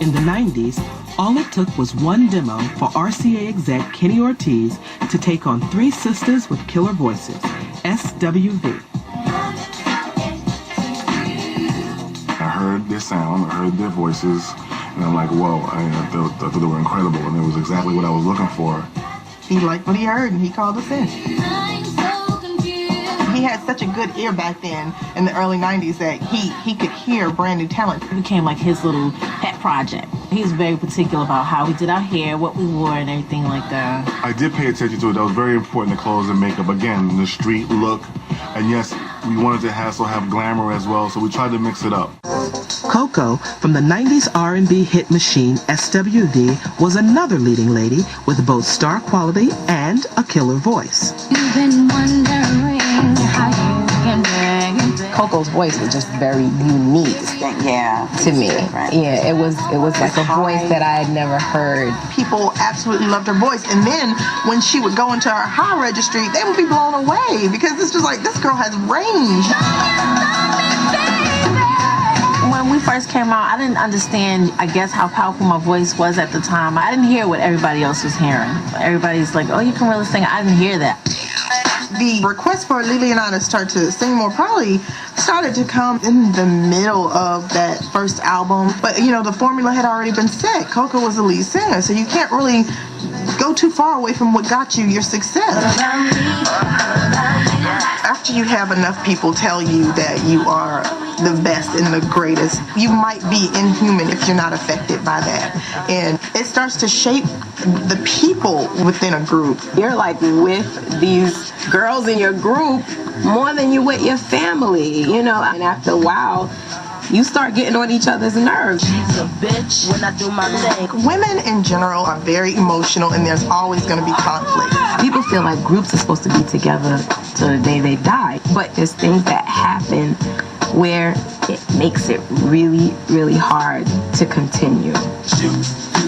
In the 90s, all it took was one demo for RCA exec Kenny Ortiz to take on three sisters with killer voices, SWV. I heard their sound, I heard their voices, and I'm like, whoa, I thought they were incredible, and it was exactly what I was looking for. He liked what he heard, and he called us in. He had such a good ear back then in the early 90s that he could hear brand new talent. It became like his little pet project. He's very particular about how we did our hair, what we wore, and everything like that. I did pay attention to it. That was very important, the clothes and makeup. Again, the street look. And yes, we wanted to have glamour as well, so we tried to mix it up. Coko, from the 90s R&B hit machine SWV, was another leading lady with both star quality and a killer voice. You've been wondering how you can bring it back. Coco's voice was just very unique, to me. Yeah, it was like a voice that I had never heard. People absolutely loved her voice, and then when she would go into our high registry, they would be blown away because it's just like, this girl has range. When we first came out, I didn't understand, I guess, how powerful my voice was at the time. I didn't hear what everybody else was hearing. Everybody's like, oh, you can really sing. I didn't hear that. The request for Lelee and I to start to sing more probably started to come in the middle of that first album. But, you know, the formula had already been set. Coko was the lead singer, so you can't really go too far away from what got you your success. After you have enough people tell you that you are the best and the greatest, you might be inhuman if you're not affected by that. And it starts to shape the people within a group. You're like with these girls in your group more than you with your family, you know, and after a while, you start getting on each other's nerves. She's a bitch when I do my thing. Women in general are very emotional, and there's always going to be conflict. People feel like groups are supposed to be together till the day they die, but there's things that happen where it makes it really, really hard to continue.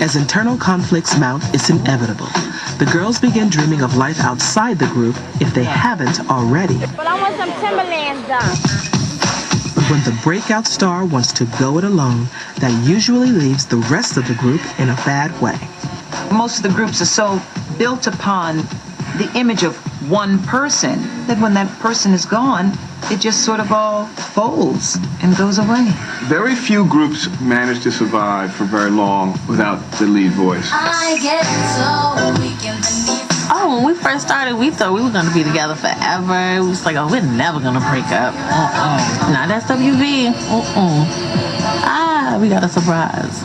As internal conflicts mount, it's inevitable. The girls begin dreaming of life outside the group if they haven't already. But I want some Timberlands done. But when the breakout star wants to go it alone, that usually leaves the rest of the group in a bad way. Most of the groups are so built upon the image of one person that when that person is gone, it just sort of all folds and goes away. Very few groups manage to survive for very long without the lead voice. I get so weak in the knees. Oh, when we first started, we thought we were going to be together forever. It was like, oh, we're never going to break up. Not SWV. We got a surprise.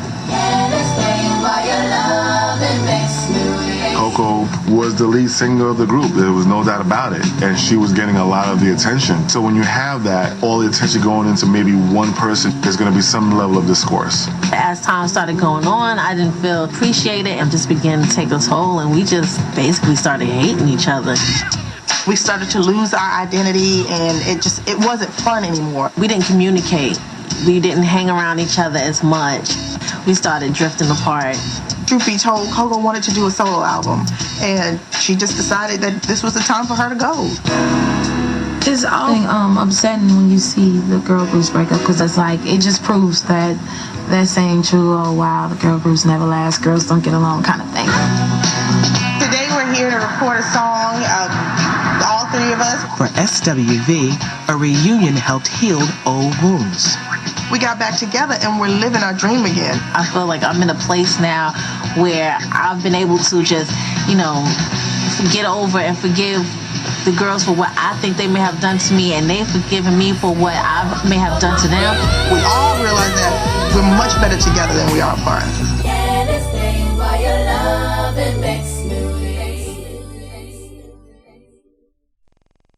Coko was the lead singer of the group. There was no doubt about it. And she was getting a lot of the attention. So when you have that, all the attention going into maybe one person, there's going to be some level of discourse. As time started going on, I didn't feel appreciated and just began to take a toll. And we just basically started hating each other. We started to lose our identity, and it wasn't fun anymore. We didn't communicate. We didn't hang around each other as much. We started drifting apart. Truth be told, Coko wanted to do a solo album, and she just decided that this was the time for her to go. It's all upsetting when you see the girl groups break up, because it's like, it just proves that saying true, oh wow, the girl groups never last, girls don't get along kind of thing. Today we're here to record a song, all three of us. For SWV, a reunion helped heal old wounds. We got back together and we're living our dream again. I feel like I'm in a place now where I've been able to just, get over and forgive the girls for what I think they may have done to me, and they've forgiven me for what I may have done to them. We all realize that we're much better together than we are apart. Can it stay while your love it makes